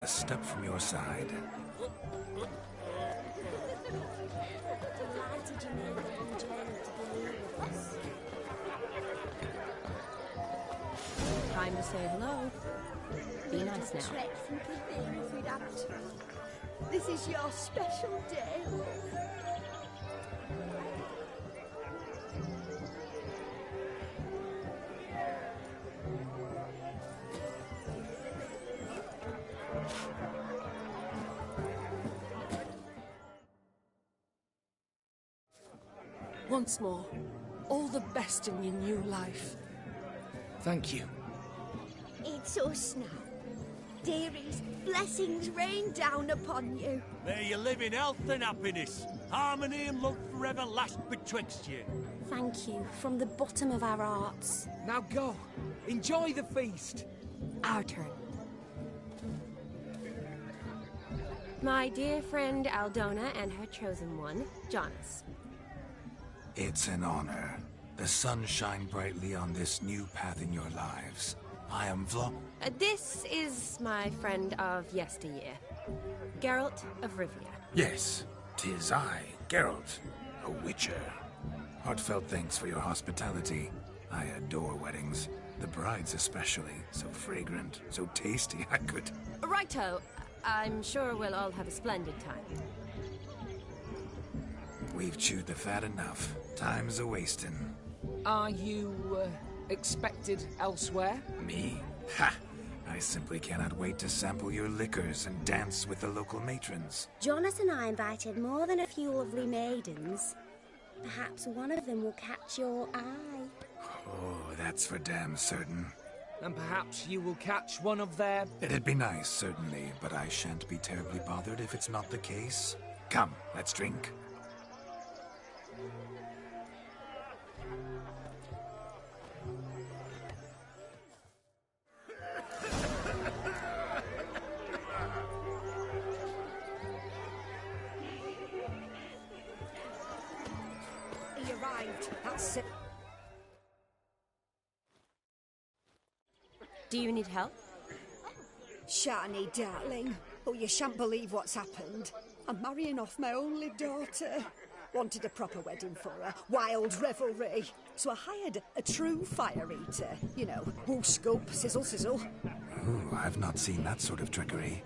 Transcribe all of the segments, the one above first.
A step from your side. Delighted you made the long journey to be here with us. Time to say hello. Be nice now. Trek from Kildare if we'd had to. This is your special day. Once more, all the best in your new life. Thank you. It's us now. Dearies, blessings rain down upon you. May you live in health and happiness. Harmony and love forever last betwixt you. Thank you from the bottom of our hearts. Now go. Enjoy the feast. Our turn. My dear friend Aldona and her chosen one, Jonas. It's an honor. The sun shine brightly on this new path in your lives. I am This is my friend of yesteryear, Geralt of Rivia. Yes, 'tis I, Geralt, a witcher. Heartfelt thanks for your hospitality. I adore weddings. The brides especially. So fragrant, so tasty, I could... Righto. I'm sure we'll all have a splendid time. We've chewed the fat enough. Time's a-wasting. Are you, expected elsewhere? Me? Ha! I simply cannot wait to sample your liquors and dance with the local matrons. Jonas and I invited more than a few lovely maidens. Perhaps one of them will catch your eye. Oh, that's for damn certain. And perhaps you will catch one of their... It'd be nice, certainly, but I shan't be terribly bothered if it's not the case. Come, let's drink. He arrived. That's it. Do you need help? Shani, darling. Oh, you shan't believe what's happened. I'm marrying off my only daughter. Wanted a proper wedding for her. Wild revelry. So I hired a true fire eater. You know, whoosh, scoop, sizzle, sizzle. Ooh, I've not seen that sort of trickery.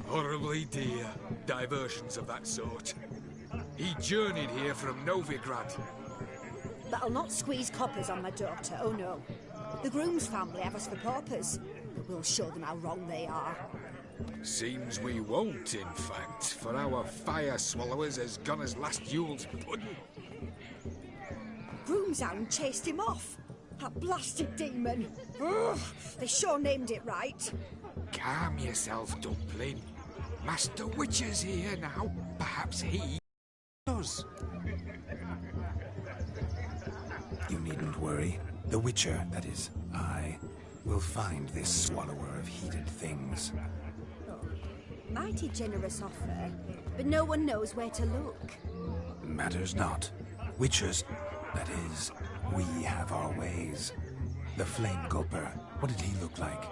Horribly dear diversions of that sort. He journeyed here from Novigrad. But I'll not squeeze coppers on my daughter, oh no. The groom's family have us for paupers. But we'll show them how wrong they are. Seems we won't, in fact, for our fire swallowers has gone as last Yule's pudding. Groom's hound chased him off. That blasted demon. Ugh, they sure named it right. Calm yourself, Dumpling. Master Witcher's here now. Perhaps he knows. You needn't worry. The Witcher, that is, I, will find this swallower of heated things. Mighty generous offer, but no one knows where to look. Matters not. Witchers, that is, we have our ways. The Flame Gulper, what did he look like?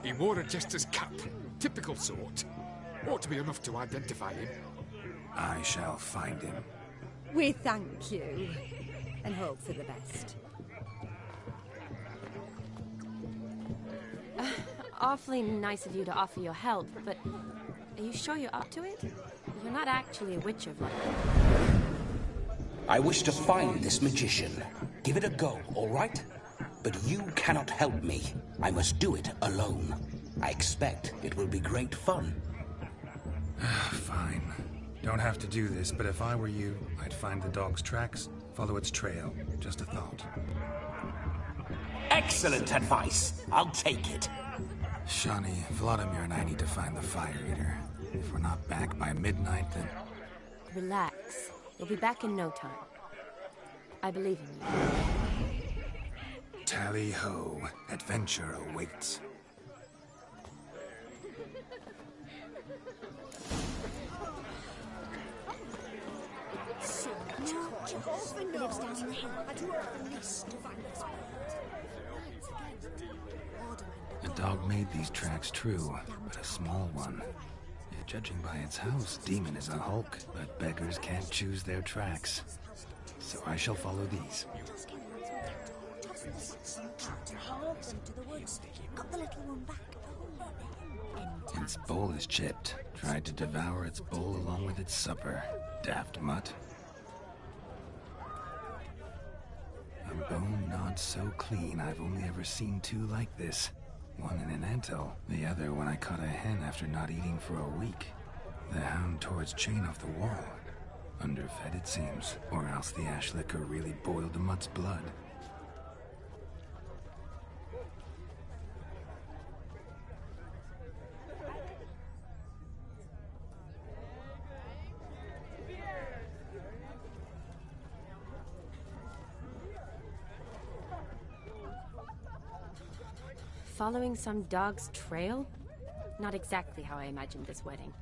He wore a jester's cap. Typical sort. Ought to be enough to identify him. I shall find him. We thank you, and hope for the best. Awfully nice of you to offer your help, but are you sure you're up to it? You're not actually a witcher, Vlad. I wish to find this magician. Give it a go, all right? But you cannot help me. I must do it alone. I expect it will be great fun. Fine. Don't have to do this, but if I were you, I'd find the dog's tracks, follow its trail. Just a thought. Excellent advice. I'll take it. Shani, Vladimir and I need to find the fire eater. If we're not back by midnight, then... Relax. You'll be back in no time. I believe in you. Tally-ho. Adventure awaits. dog made these tracks true, but a small one. Judging by its house, Demon is a hulk, but beggars can't choose their tracks. So I shall follow these. Its bowl is chipped. Tried to devour its bowl along with its supper. Daft mutt. A bone not so clean I've only ever seen two like this. One in an anthill, the other when I caught a hen after not eating for a week. The hound tore its chain off the wall. Underfed it seems, or else the ash liquor really boiled the mutt's blood. Following some dog's trail? Not exactly how I imagined this wedding.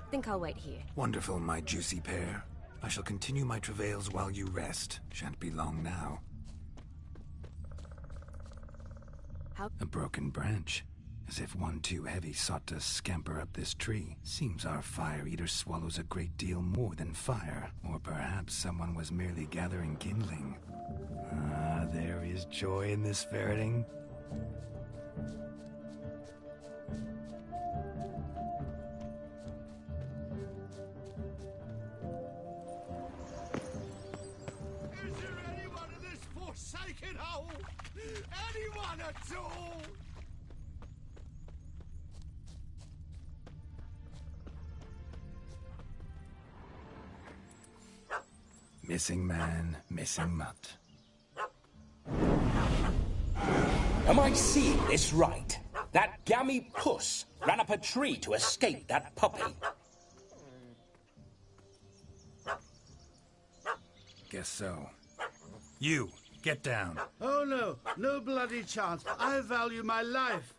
Think I'll wait here. Wonderful, my juicy pear. I shall continue my travails while you rest. Shan't be long now. A broken branch. As if one too heavy sought to scamper up this tree. Seems our fire eater swallows a great deal more than fire. Or perhaps someone was merely gathering kindling. Ah, there is joy in this ferreting. Is there anyone in this forsaken hole? Anyone at all? Missing man, missing mutt. Am I seeing this right? That gammy puss ran up a tree to escape that puppy. Guess so. You, get down. Oh no, no bloody chance. I value my life.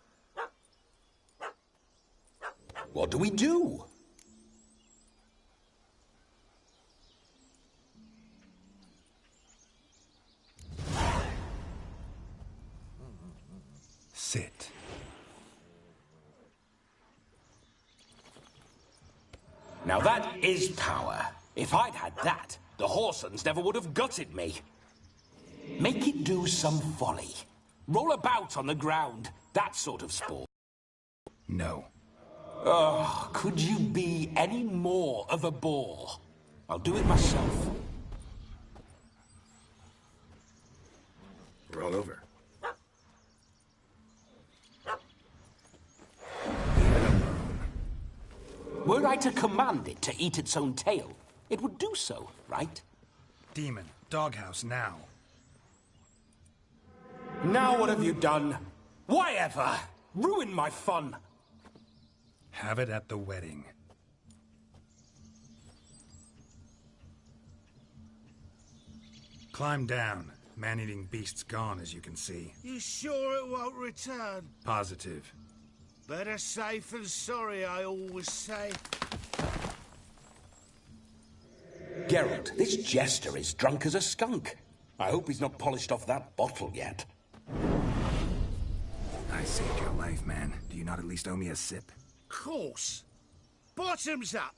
What do we do? Sit. Now that is power. If I'd had that, the Horsons never would have gutted me. Make it do some folly. Roll about on the ground. That sort of sport. No. Oh, could you be any more of a bore? I'll do it myself. Roll over. Were I to command it to eat its own tail, it would do so, right? Demon, doghouse now. Now what have you done? Why ever? Ruin my fun. Have it at the wedding. Climb down. Man-eating beast's gone, as you can see. You sure it won't return? Positive. Better safe than sorry, I always say. Geralt, this jester is drunk as a skunk. I hope he's not polished off that bottle yet. I saved your life, man. Do you not at least owe me a sip? Course. Bottoms up.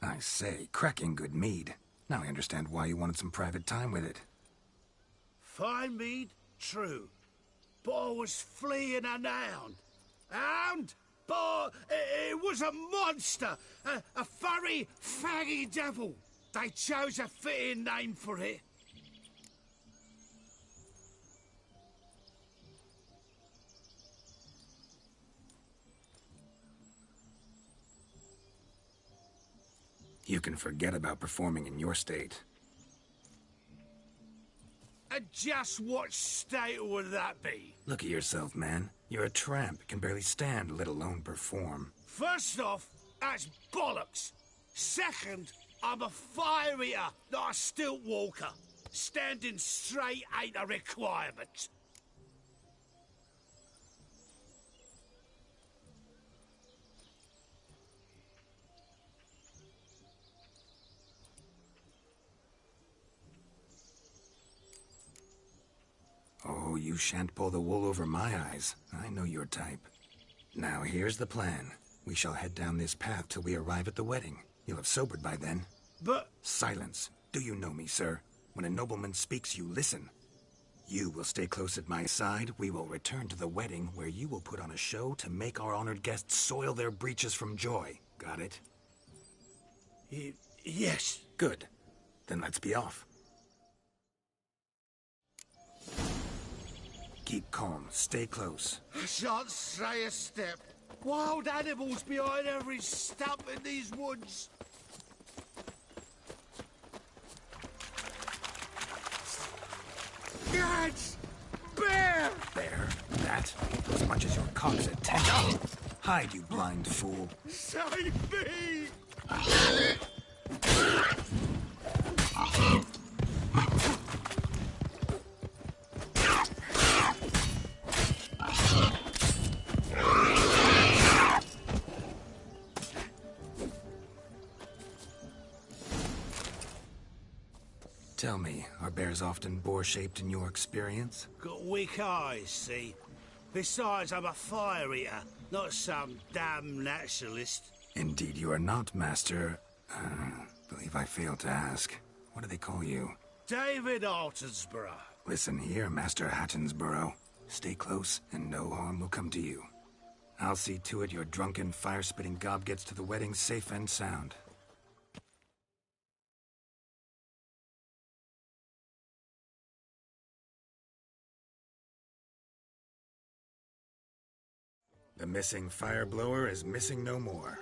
I say, cracking good mead. Now I understand why you wanted some private time with it. Fine mead, true. But I was fleeing an hound. Hound? But it was a monster. A furry, faggy devil. They chose a fitting name for it. You can forget about performing in your state. And just what state would that be? Look at yourself, man. You're a tramp, can barely stand, let alone perform. First off, that's bollocks. Second, I'm a fire eater, not a stilt walker. Standing straight ain't a requirement. you shan't pull the wool over my eyes. I know your type. Now, here's the plan. We shall head down this path till we arrive at the wedding. You'll have sobered by then. But... Silence. Do you know me, sir? When a nobleman speaks, you listen. You will stay close at my side. We will return to the wedding, where you will put on a show to make our honored guests soil their breeches from joy. Got it? Yes. Good. Then let's be off. Keep calm. Stay close. I shan't stray a step. Wild animals behind every stump in these woods. Gads! Bear! Bear? That? As much as your cock's a tent. Hide, you blind fool. Save me! Tell me, are bears often boar-shaped in your experience? Got weak eyes, see? Besides, I'm a fire eater, not some damn naturalist. Indeed you are not, Master... believe I failed to ask. What do they call you? David Altonsborough. Listen here, Master Hattonsborough. Stay close, and no harm will come to you. I'll see to it your drunken, fire-spitting gob gets to the wedding safe and sound. The missing fire blower is missing no more.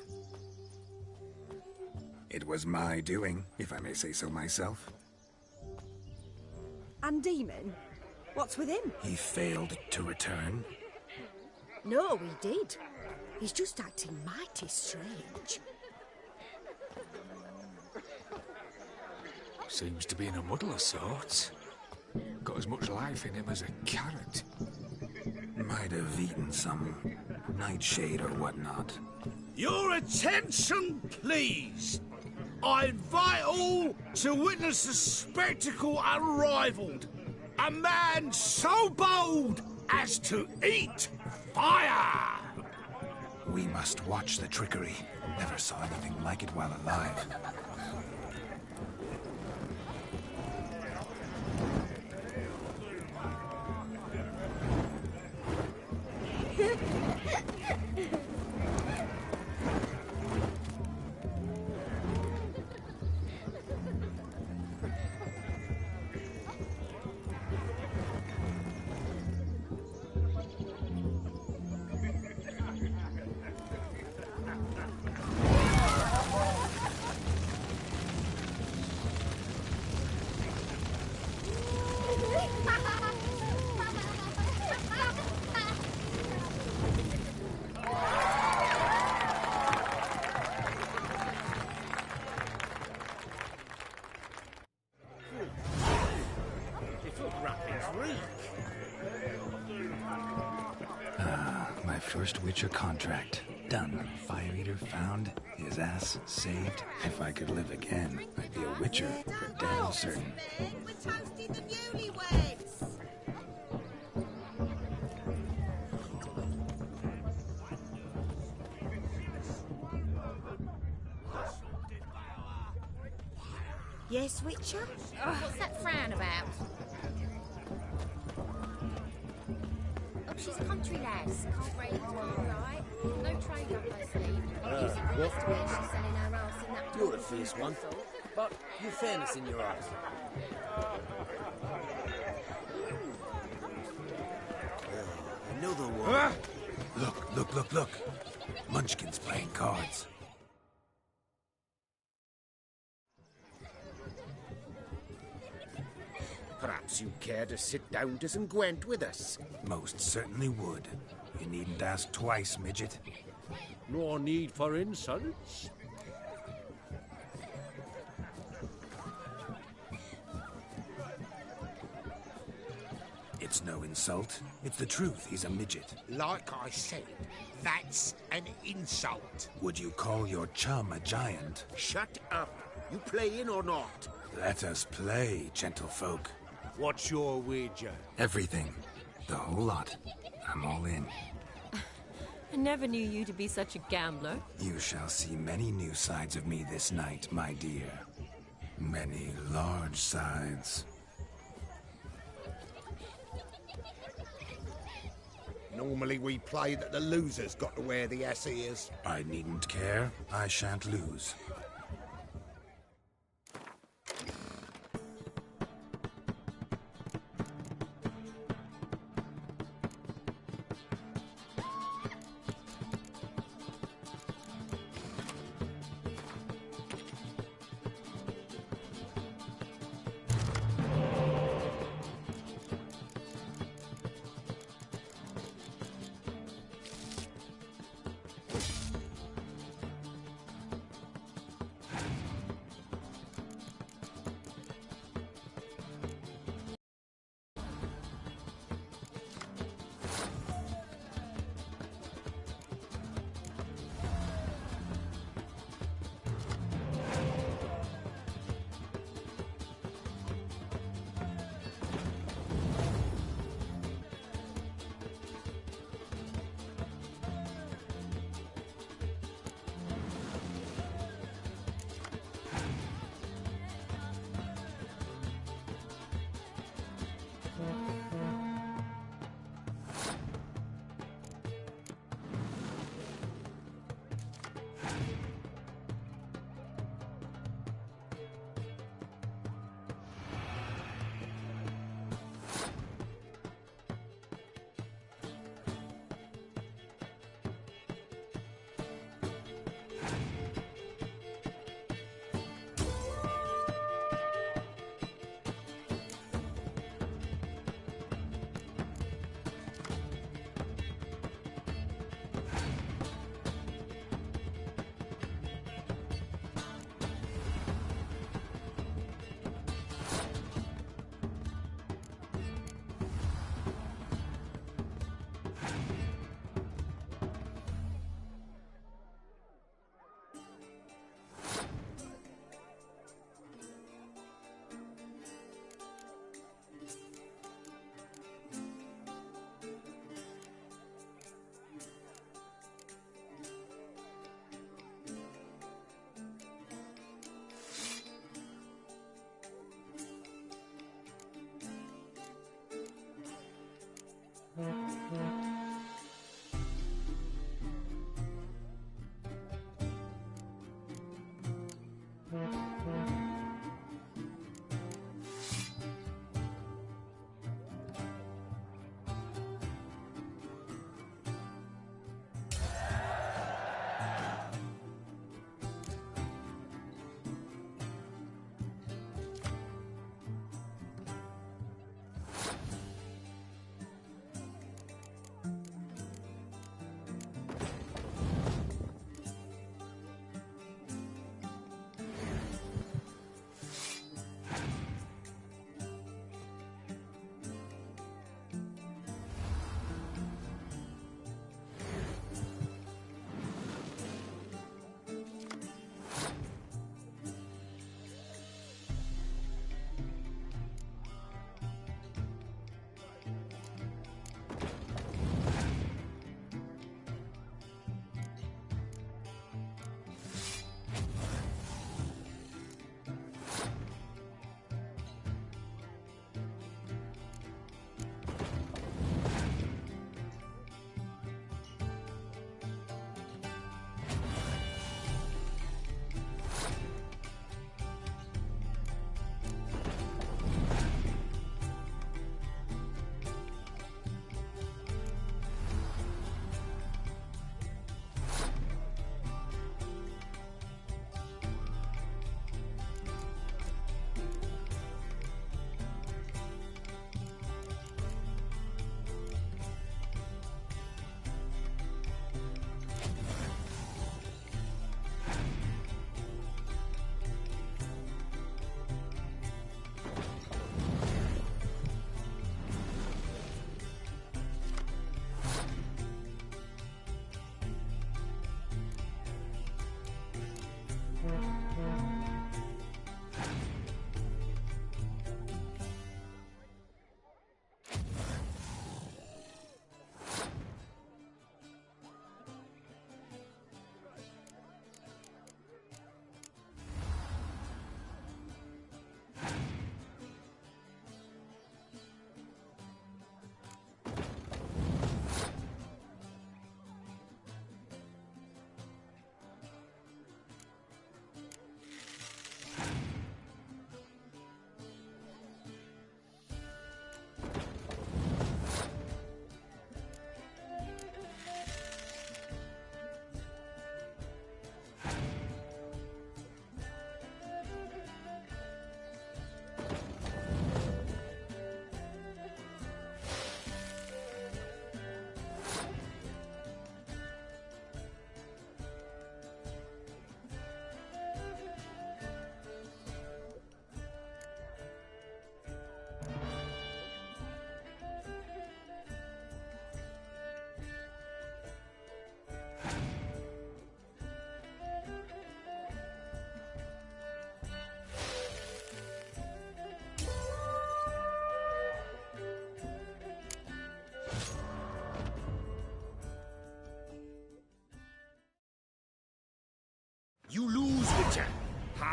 It was my doing, if I may say so myself. And Demon? What's with him? He failed to return. No, he did. He's just acting mighty strange. Seems to be in a muddle of sorts. Got as much life in him as a carrot. Might have eaten some nightshade or whatnot. Your attention, please. I invite all to witness a spectacle unrivaled. A man so bold as to eat fire! We must watch the trickery. Never saw anything like it while alive. My first Witcher contract. Done. Fire Eater found. His ass saved. If I could live again, I'd be a Witcher for damn certain. We're toasting the newlyweds. Yes, Witcher? What's that frown about? Oh, she's a country lass. Can't read, right? No trade up her sleeve. Using the rest of it, she's selling her ass in that... You're a fierce one, but you've fairness in your eyes. Another one. Look. Munchkin's playing cards. Perhaps you care to sit down to some Gwent with us? Most certainly would. You needn't ask twice, midget. No need for insults. It's no insult. It's the truth. He's a midget. Like I said, that's an insult. Would you call your chum a giant? Shut up. You playing or not? Let us play, gentlefolk. What's your wager? Everything. The whole lot. I'm all in. I never knew you to be such a gambler. You shall see many new sides of me this night, my dear. Many large sides. Normally we play that the loser's got to wear the ass ears. I needn't care. I shan't lose.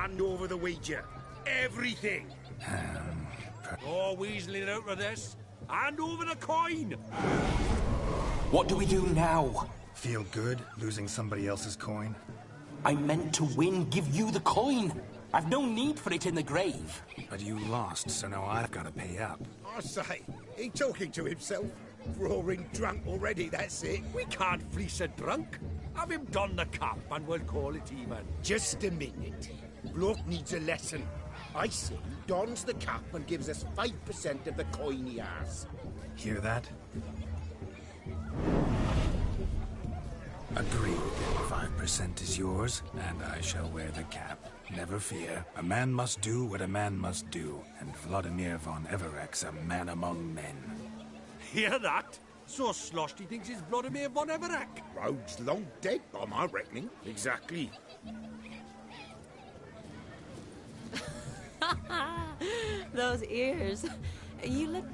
hand over the wager. Everything. No weaseling out of this. Hand over the coin. What do we do now? Feel good losing somebody else's coin? I meant to win, give you the coin. I've no need for it in the grave. But you lost, so now I've got to pay up. I say, he talking to himself? Roaring drunk already, that's it. We can't fleece a drunk. Have him don the cap and we'll call it even. Just a minute. Bloke needs a lesson. I say he dons the cap and gives us 5% of the coin he has. Hear that? Agreed. 5% is yours, and I shall wear the cap. Never fear. A man must do what a man must do, and Vladimir von Evereck's a man among men. Hear that? So sloshed he thinks he's Vladimir von Evereck. Rogue's long dead, by my reckoning. Exactly. Those ears. You look,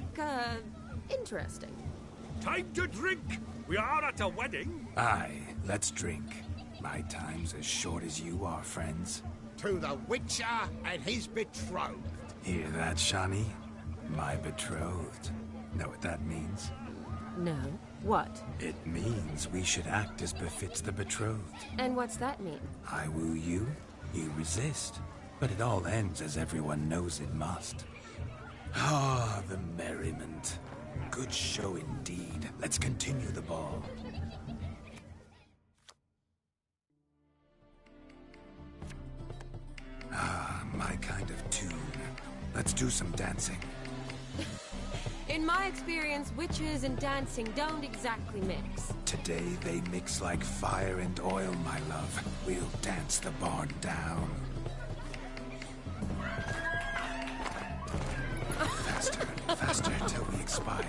interesting. Time to drink. We are at a wedding. Aye, let's drink. My time's as short as you are, friends. To the Witcher and his betrothed. Hear that, Shani? My betrothed. Know what that means? No. What? It means we should act as befits the betrothed. And what's that mean? I woo you, you resist. But it all ends as everyone knows it must. Ah, the merriment. Good show indeed. Let's continue the ball. Ah, my kind of tune. Let's do some dancing. In my experience, witches and dancing don't exactly mix. Today they mix like fire and oil, my love. We'll dance the barn down. Faster, faster till we expire.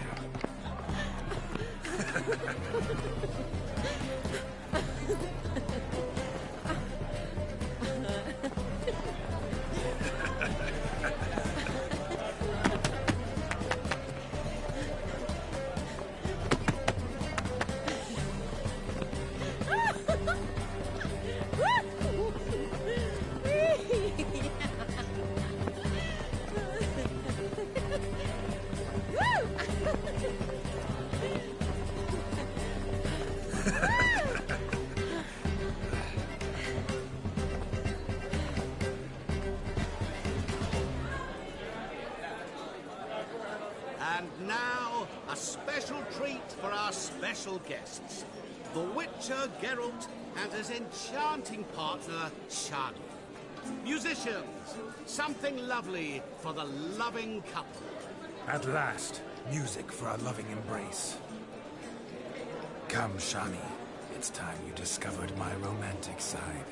And now, a special treat for our special guests. The Witcher Geralt and his enchanting partner, Shani. Musicians, something lovely for the loving couple. At last, music for our loving embrace. Come, Shani. It's time you discovered my romantic side.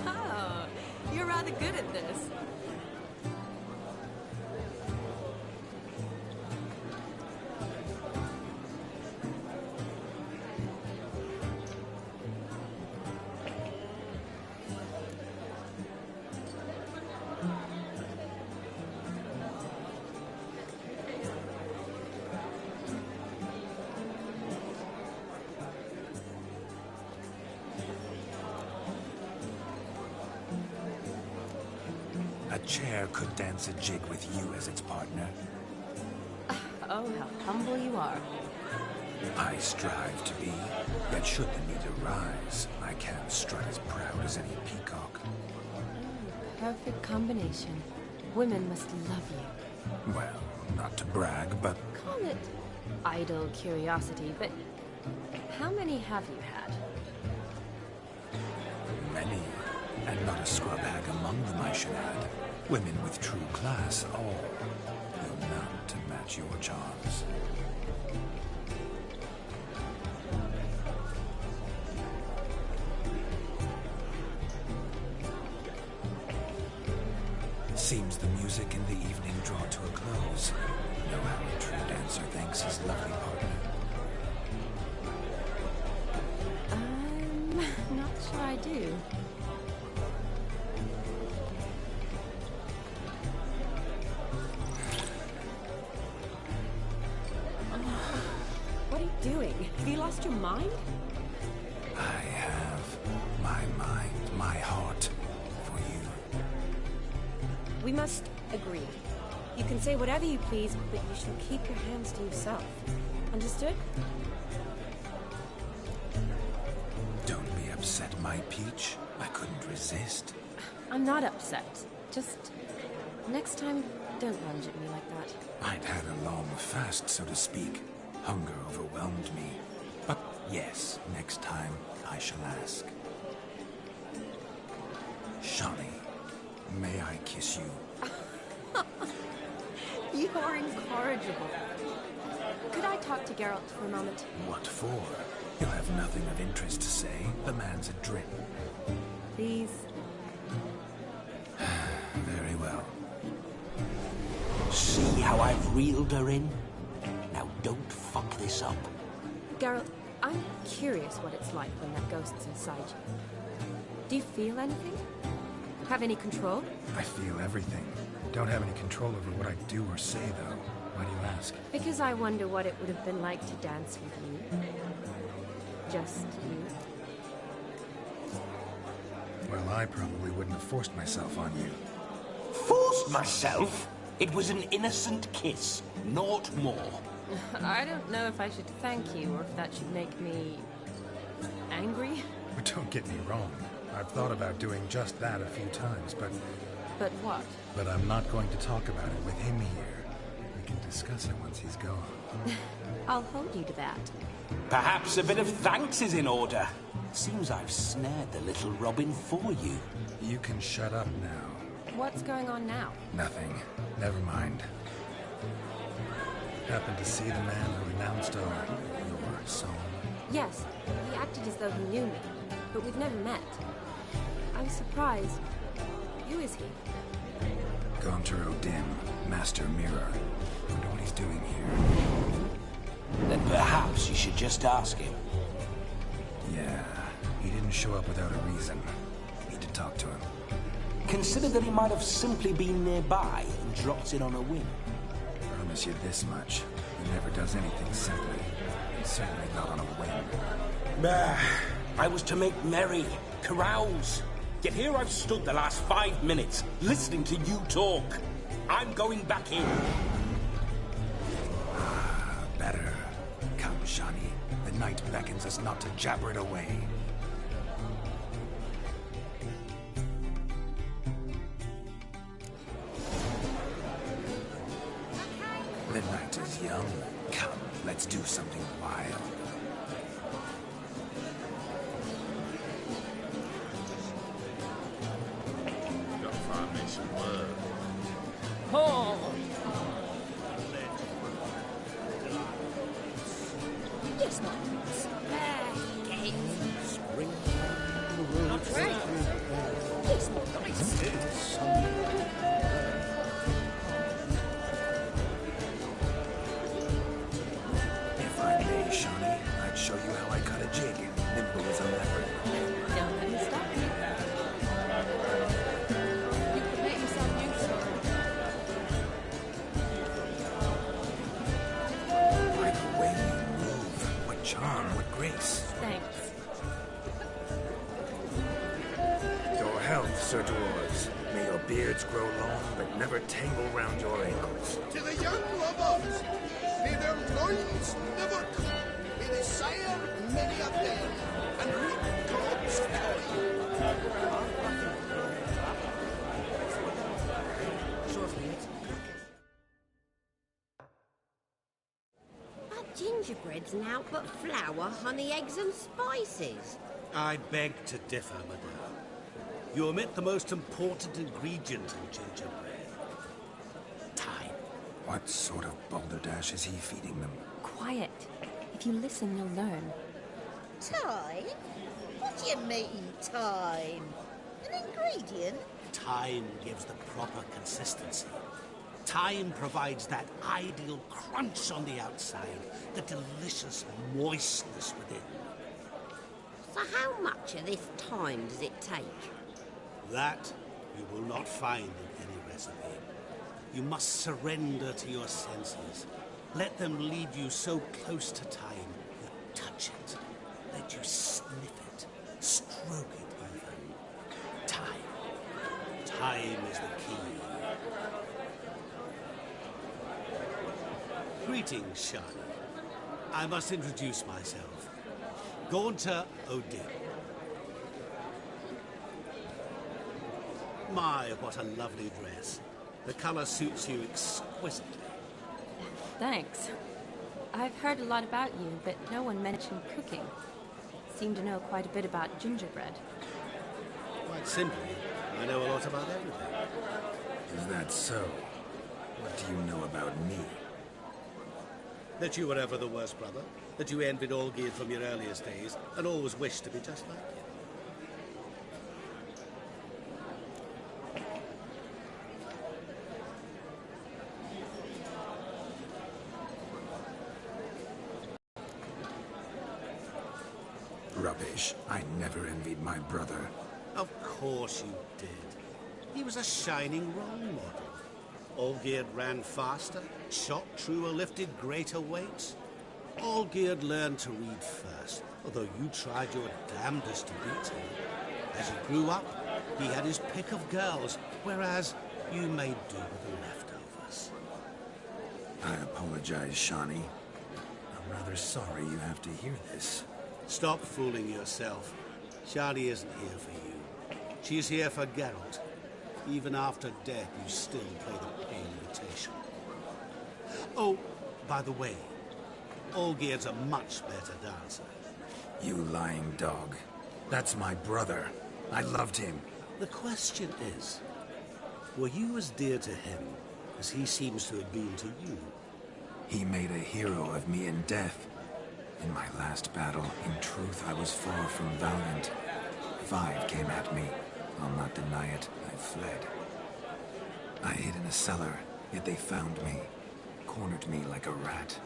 Oh, you're rather good at this. A chair could dance a jig with you as its partner. Oh, how humble you are. I strive to be, yet should the need arise, I can't strut as proud as any peacock. Perfect combination. Women must love you. Well, not to brag, but Call it idle curiosity, but how many have you had? many, and not a scrub hag among them, I should add. Women with true class, all, though none to match your charms. Seems the music and the evening draw to a close. Know how a true dancer thanks his lovely partner. I'm not sure I do. doing? Have you lost your mind? I have my mind, my heart for you. We must agree. You can say whatever you please, but you shall keep your hands to yourself. Understood? Don't be upset, my peach. I couldn't resist. I'm not upset. Just next time, don't lunge at me like that. I'd had a long fast, so to speak. Hunger overwhelmed me. But yes, next time I shall ask. Shawnee, may I kiss you? You are incorrigible. Could I talk to Geralt for a moment? What for? You'll have nothing of interest to say. The man's adrift. Please. Very well. See how I've reeled her in? Now don't fuck this up. Geralt, I'm curious what it's like when that ghost's inside you. Do you feel anything? Have any control? I feel everything. Don't have any control over what I do or say, though. Why do you ask? Because I wonder what it would have been like to dance with you. Just you. Well, I probably wouldn't have forced myself on you. Forced myself? It was an innocent kiss, naught more. I don't know if I should thank you or if that should make me angry. But don't get me wrong. I've thought about doing just that a few times, but... But what? But I'm not going to talk about it with him here. We can discuss it once he's gone. I'll hold you to that. Perhaps a bit of thanks is in order. Seems I've snared the little Robin for you. You can shut up now. What's going on now? Nothing. Never mind. Happened to see the man who announced your song? Yes, he acted as though he knew me, but we've never met. I was surprised. Who is he? Gaunter O'Dim, Master Mirror. Wonder what he's doing here. Then perhaps you should just ask him. Yeah, he didn't show up without a reason. Need to talk to him. Consider that he might have simply been nearby and dropped in on a whim. Promise you this much. He never does anything simply. And certainly not on a whim. I was to make merry, carouse. Yet here I've stood the last 5 minutes, listening to you talk. I'm going back in. Better. Come, Shawnee. The night beckons us not to jabber it away. The night is young. Come, let's do something wild. Gotta find me some work. Oh! Yes, Miles. Spring. Not right. Yes, nice. If I may, Shawnee, I'd show you how I cut a jig, nimble as a leopard. Don't let me stop you. You could make yourself useful. By the way you move, what charm, what grace. Thanks. Your health, Sir Dwarves. May your beards grow long, but never tangle round your ankles. To the young lovers, may their loins never come. May they sire many a bed and reap God's toil. But gingerbread's now but flour, honey, eggs and spices. I beg to differ, madame. You omit the most important ingredient in gingerbread. Time. What sort of balderdash is he feeding them? Quiet. If you listen, you'll learn. Time? What do you mean, time? An ingredient? Time gives the proper consistency. Time provides that ideal crunch on the outside, the delicious moistness within. So how much of this time does it take? That you will not find in any recipe. You must surrender to your senses. Let them lead you so close to time touch it. Let you sniff it, stroke it even. Time. Time is the key. Greetings, Shani. I must introduce myself. Gaunter O'Dill. My, what a lovely dress. The colour suits you exquisitely. Thanks. I've heard a lot about you, but no one mentioned cooking. Seem to know quite a bit about gingerbread. Quite simply, I know a lot about everything. Is that so? What do you know about me? That you were ever the worst brother, that you envied Olgierd from your earliest days, and always wished to be just like him. Rubbish. I never envied my brother. Of course you did. He was a shining role model. Olgierd ran faster, shot truer, lifted greater weights. Olgierd learned to read first, although you tried your damnedest to beat him. As he grew up, he had his pick of girls, whereas you made do with the leftovers. I apologize, Shani. I'm rather sorry you have to hear this. Stop fooling yourself. Shani isn't here for you. She's here for Geralt. Even after death, you still play the pale imitation. Oh, by the way, Olgierd's a much better dancer. You lying dog. That's my brother. I loved him. The question is, were you as dear to him as he seems to have been to you? He made a hero of me in death. In my last battle, in truth, I was far from valiant. 5 came at me. I'll not deny it. I fled. I hid in a cellar, yet they found me. Cornered me like a rat.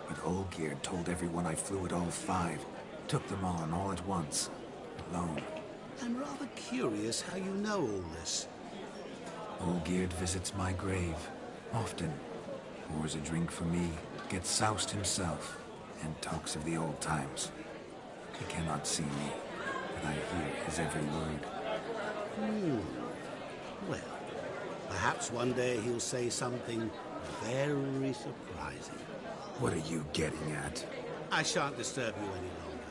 But Olgierd told everyone I flew at all 5. Took them on all at once. Alone. I'm rather curious how you know all this. Olgierd visits my grave. Often. Pours a drink for me. Gets soused himself. And talks of the old times. He cannot see me, but I hear his every word. Well, perhaps one day he'll say something very surprising. What are you getting at? I shan't disturb you any longer.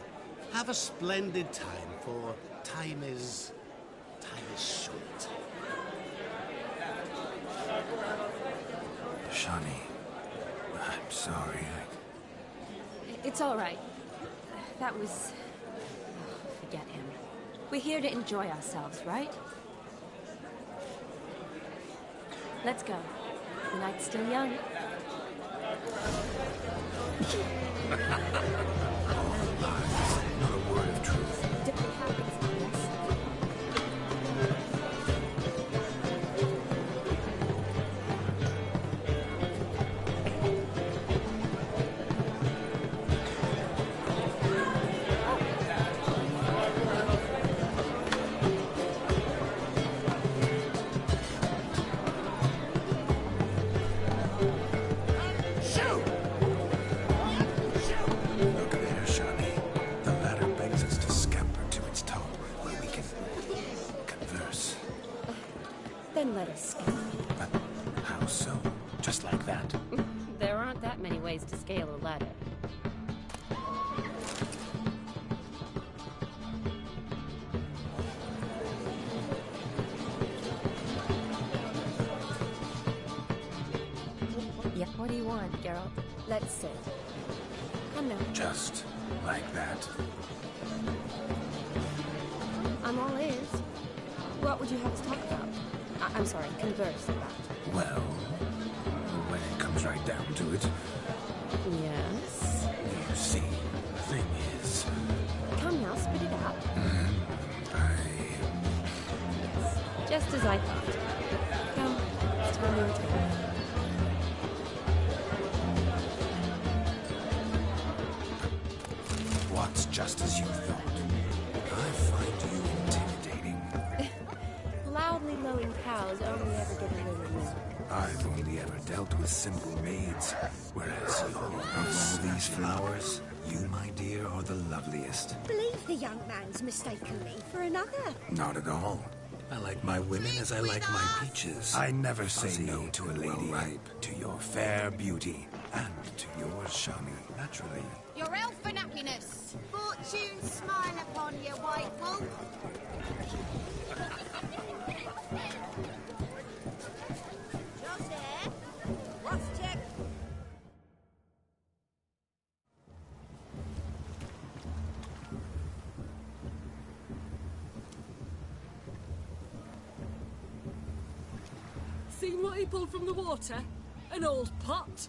Have a splendid time, for time is short. Shani, I'm sorry. It's all right. That was... forget him. We're here to enjoy ourselves, right? Let's go. The night's still young. All lies, not a word of truth. Different habits, I guess. Look there, Shani. The ladder begs us to scamper to its top, where we can converse. Then let us scale. How so? Just like that? There aren't that many ways to scale a ladder. Yeah, what do you want, Geralt? Let's sit. Come now. Just like that? I'm all ears. What would you have us talk about? I'm sorry, converse about. Well, when it comes right down to it, Yes? you see, the thing is... Come now, spit it out. Just as I thought. Come, it's time to return. What's just as you thought? I find you intimidating. Loudly lowing cows only ever get a little milk. I've only ever dealt with simple maids, whereas you're of all these flowers, You, my dear, are the loveliest. Believe the young man's mistaken me for another. Not at all. I like my women as I like my peaches. I never say no to a lady. Ripe to your fair beauty and to yours, Shani, naturally. Your elfin happiness. Fortune smile upon you, white wolf. Just there. Last check. Seen what he pulled from the water? An old pot?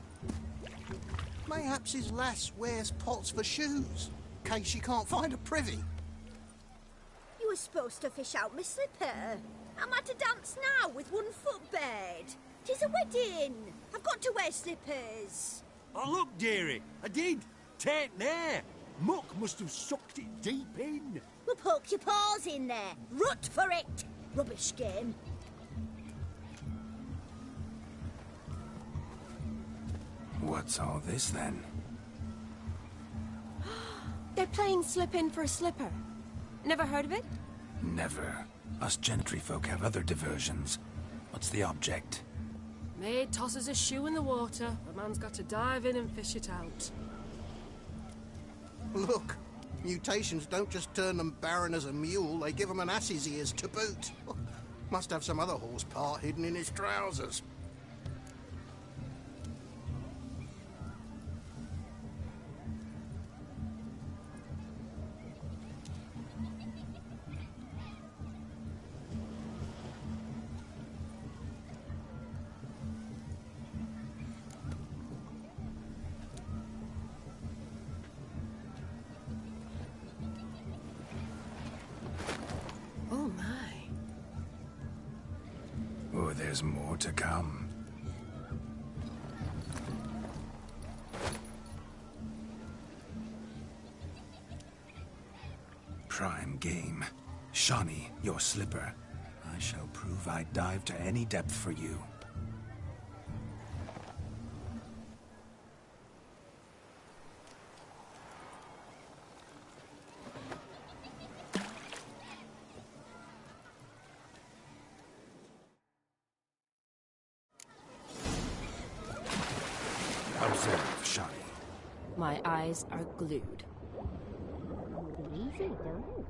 Mayhaps his lass wears pots for shoes, in case she can't find a privy. You were supposed to fish out my slipper. I'm at a dance now with one foot bared. 'Tis a wedding. I've got to wear slippers. Oh, look, dearie, I did. Tain't there. Muck must have sucked it deep in. Well, poke your paws in there. Rut for it. Rubbish game. What's all this, then? They're playing slip in for a slipper. Never heard of it? Never. Us gentry folk have other diversions. What's the object? Maid tosses a shoe in the water. A man's got to dive in and fish it out. Look, mutations don't just turn them barren as a mule, they give them an ass's ears to boot. Must have some other horse part hidden in his trousers. Oh, my. Oh, there's more to come. Prime game. Shawnee, your slipper. I shall prove I'd dive to any depth for you. Observe, Shawnee. My eyes are glued. Easy, don't it?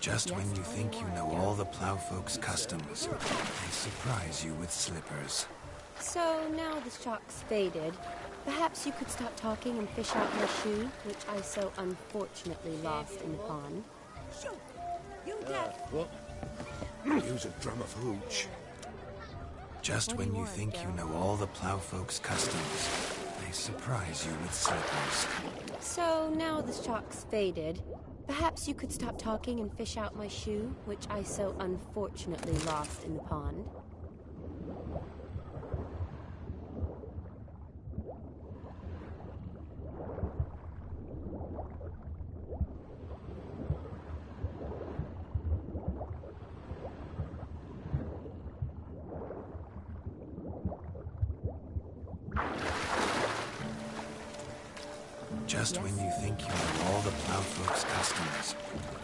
Just when you think you know all the plowfolk's customs, they surprise you with slippers. So now the shock's faded. Perhaps you could stop talking and fish out my shoe, which I so unfortunately lost in the pond. You deaf. What? Use a drum of hooch. Just What do when you you want, think you Geralt? know all the plowfolk's customs, they surprise you with slippers. So now the shock's faded. Perhaps you could stop talking and fish out my shoe, which I so unfortunately lost in the pond. Just when you think you know all the plowfolk's customs,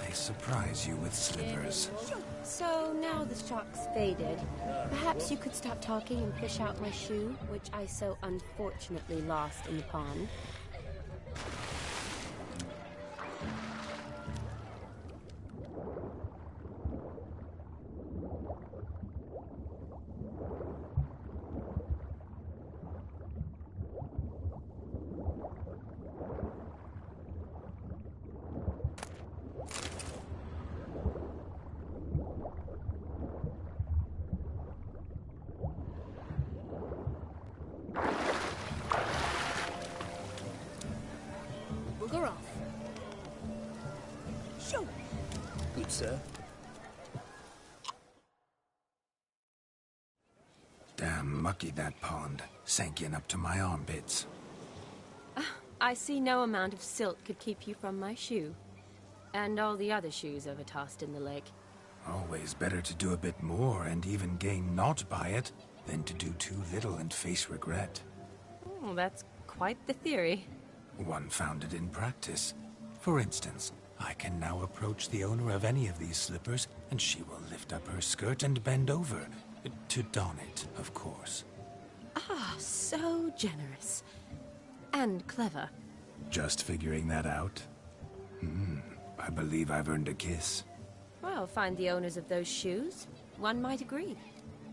they surprise you with slippers. So now the shock's faded. Perhaps you could stop talking and fish out my shoe, which I so unfortunately lost in the pond. sir. Damn mucky, that pond. Sank in up to my armpits. I see no amount of silt could keep you from my shoe. And all the other shoes overtossed in the lake. Always better to do a bit more and even gain naught by it than to do too little and face regret. Oh, that's quite the theory. One founded in practice. For instance, I can now approach the owner of any of these slippers, and she will lift up her skirt and bend over. To don it, of course. Ah, so generous. And clever. Just figuring that out? I believe I've earned a kiss. Well, find the owners of those shoes. One might agree.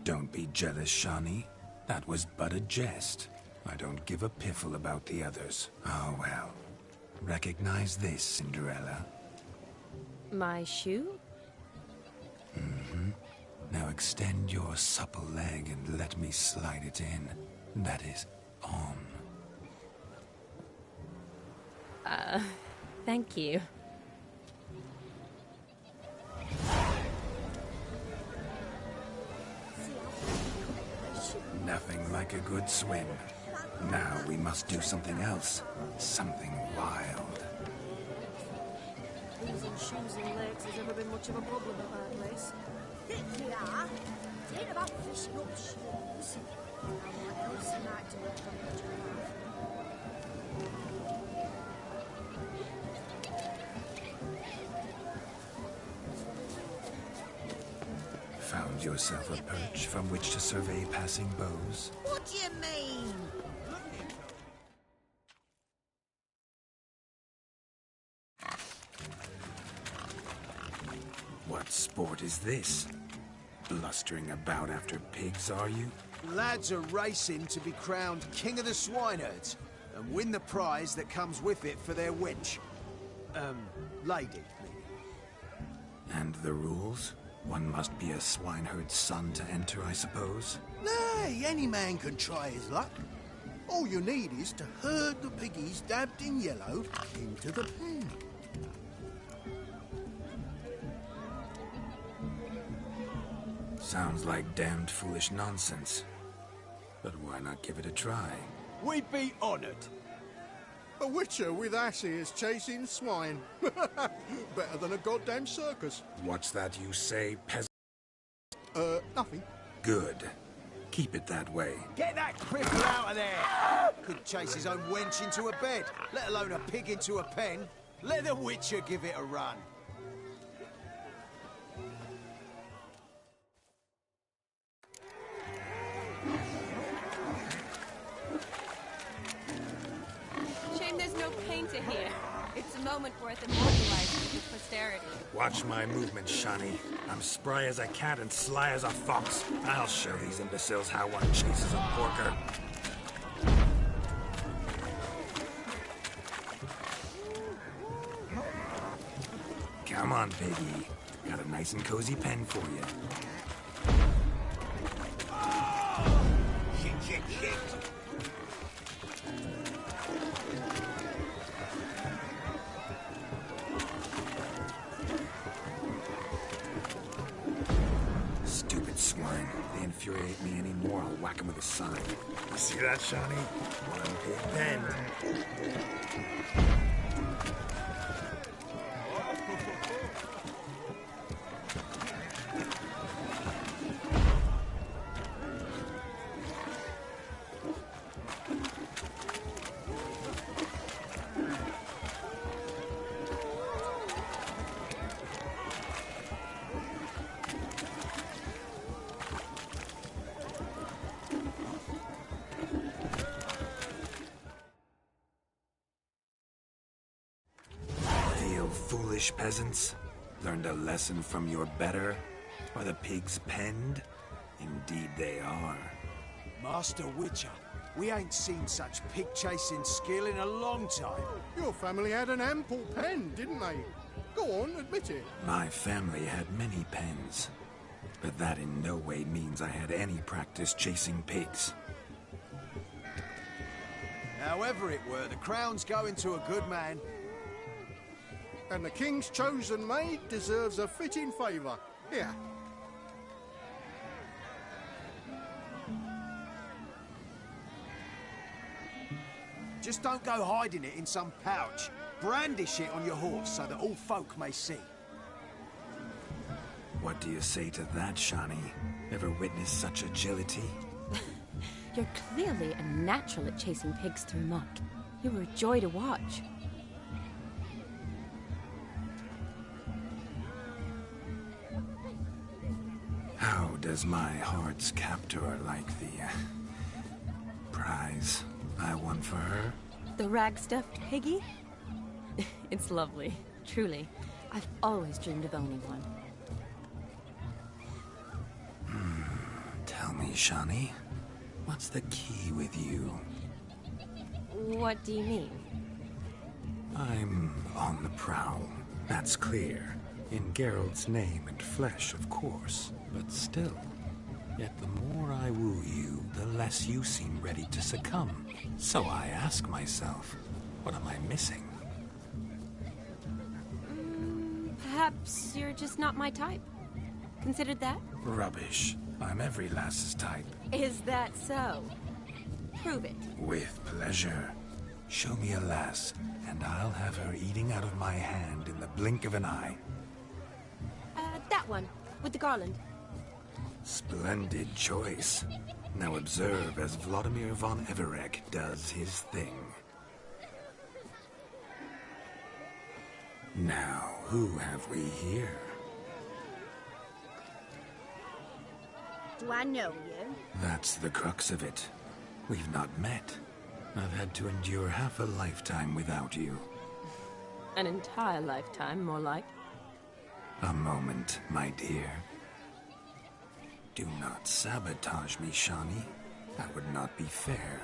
Don't be jealous, Shawnee. That was but a jest. I don't give a piffle about the others. Oh, well. Recognize this, Cinderella. My shoe? Now extend your supple leg and let me slide it in. That is, on. Thank you. Nothing like a good swim. Now we must do something else. Something wild. Losing shoes in lakes has ever been much of a problem at our place. Think you are? It ain't about fishing up shoes. What else you might do with Found yourself a perch from which to survey passing bows? What do you mean? What sport is this? Blustering about after pigs, are you? Lads are racing to be crowned King of the Swineherds and win the prize that comes with it for their wench. Lady, maybe. And the rules? One must be a swineherd's son to enter, I suppose? Nay, any man can try his luck. All you need is to herd the piggies dabbed in yellow into the pen. Sounds like damned foolish nonsense. But why not give it a try? We'd be honoured. A witcher with asses chasing swine. Better than a goddamn circus. What's that you say, peasant? Nothing. Good. Keep it that way. Get that cripple out of there! Could chase his own wench into a bed, let alone a pig into a pen. Let the witcher give it a run. Shame there's no painter here. It's a moment worth immortalizing for posterity. Watch my movements, Shawnee. I'm spry as a cat and sly as a fox. I'll show these imbeciles how one chases a porker. Come on, piggy. Got a nice and cozy pen for you. Shit. Stupid swine. They infuriate me anymore. I'll whack them with a sign. You see that, Shawnee? One big pen. Foolish peasants? Learned a lesson from your better? Are the pigs penned? Indeed they are. Master Witcher, we ain't seen such pig-chasing skill in a long time. Your family had an ample pen, didn't they? Go on, admit it. My family had many pens, but that in no way means I had any practice chasing pigs. However it were, the crown's going to a good man. And the king's chosen maid deserves a fitting favour. Here. Just don't go hiding it in some pouch. Brandish it on your horse so that all folk may see. What do you say to that, Shani? Ever witnessed such agility? You're clearly a natural at chasing pigs through muck. You were a joy to watch. How does my heart's captor like the prize I won for her? The rag-stuffed piggy? It's lovely, truly. I've always dreamed of owning one. Tell me, Shani, what's the key with you? What do you mean? I'm on the prowl, that's clear. In Geralt's name and flesh, of course, but still. Yet the more I woo you, the less you seem ready to succumb. So I ask myself, what am I missing? Perhaps you're just not my type. Considered that? Rubbish. I'm every lass's type. Is that so? Prove it. With pleasure. Show me a lass, and I'll have her eating out of my hand in the blink of an eye. That one, with the garland. Splendid choice. Now observe as Vladimir von Everek does his thing. Now, who have we here? Do I know you? That's the crux of it. We've not met. I've had to endure half a lifetime without you. An entire lifetime, more like. A moment, my dear. Do not sabotage me, Shani. That would not be fair.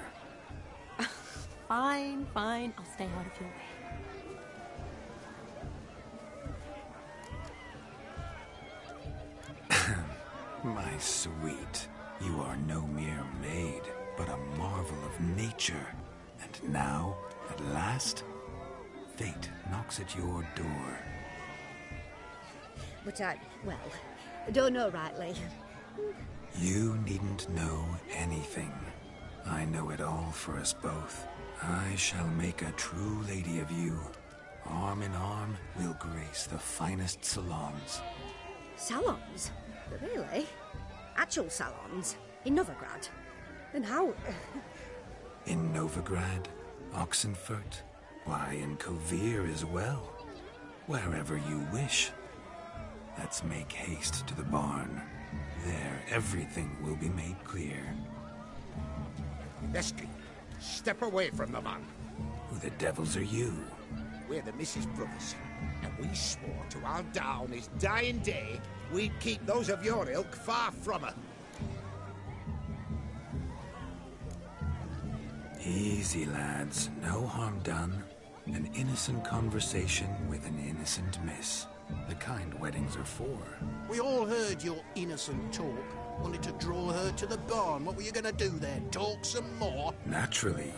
Fine, fine. I'll stay out of your way. My sweet, you are no mere maid, but a marvel of nature. And now, at last, fate knocks at your door. But I don't know rightly. You needn't know anything. I know it all for us both. I shall make a true lady of you. Arm in arm, we'll grace the finest salons. Salons? Really? Actual salons? In Novigrad? And how... In Novigrad, Oxenfurt, why, in Kovir as well. Wherever you wish. Let's make haste to the barn. There, everything will be made clear. Leslie, step away from the man. Who the devils are you? We're the Mrs. Brothers, and we swore to our down his dying day we'd keep those of your ilk far from her. Easy, lads. No harm done. An innocent conversation with an innocent miss. The kind weddings are for. We all heard your innocent talk. Wanted to draw her to the barn. What were you gonna do there? Talk some more? Naturally.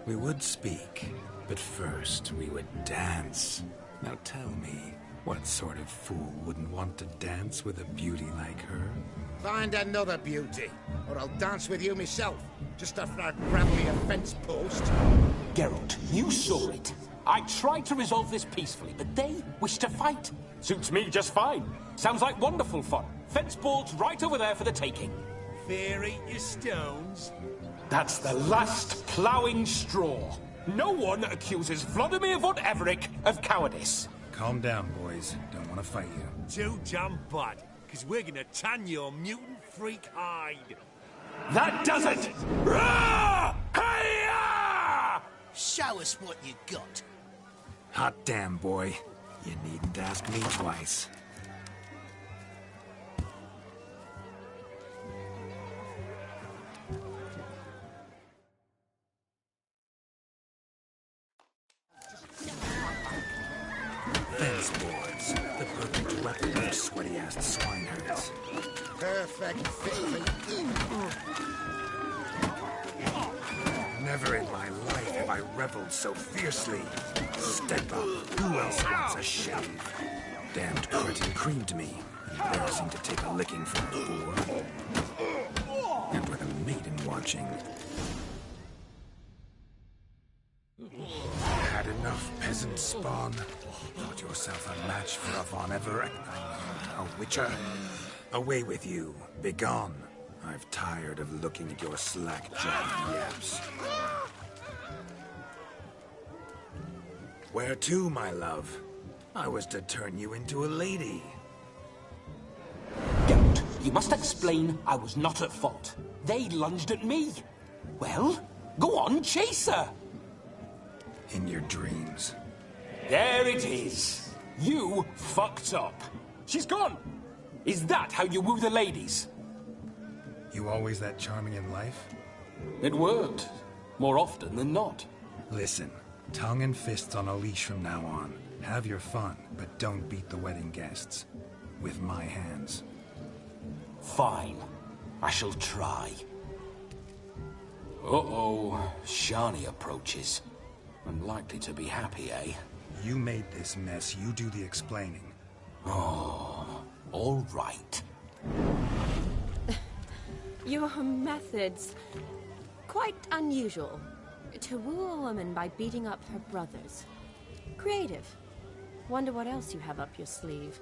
We would speak. But first, we would dance. Now tell me, what sort of fool wouldn't want to dance with a beauty like her? Find another beauty, or I'll dance with you myself, just after I grab me a fence post. Geralt, you saw it. I tried to resolve this peacefully, but they wish to fight. Suits me just fine. Sounds like wonderful fun. Fence boards right over there for the taking. Fear eat your stones. That's the last ploughing straw. No one accuses Vladimir von Everek of cowardice. Calm down, boys. Don't want to fight you. Too damn bad, because we're gonna tan your mutant freak hide. That does it! Rah! Hi-ya! Show us what you got. Hot damn, boy. You needn't ask me twice. Fence boards. The perfect weapon for sweaty-assed swineherds. Perfect fit for you. Never in my life have I reveled so fiercely. Step up. Who else wants a shave? Damned cretin creamed me. Embarrassing to take a licking from a boor. And with a maiden watching. Had enough, peasant spawn. Thought yourself a match for a Von Everett. A witcher. Away with you. Begone. I've tired of looking at your slack-jawed yaps. Where to, my love? I was to turn you into a lady. Don't. You must explain I was not at fault. They lunged at me. Well, go on, chase her. In your dreams. There it is. You fucked up. She's gone. Is that how you woo the ladies? You always that charming in life? It worked. More often than not. Listen, tongue and fists on a leash from now on. Have your fun, but don't beat the wedding guests. With my hands. Fine. I shall try. Uh-oh. Shani approaches. Unlikely to be happy, eh? You made this mess. You do the explaining. Oh, all right. Your methods... quite unusual. To woo a woman by beating up her brothers. Creative. Wonder what else you have up your sleeve.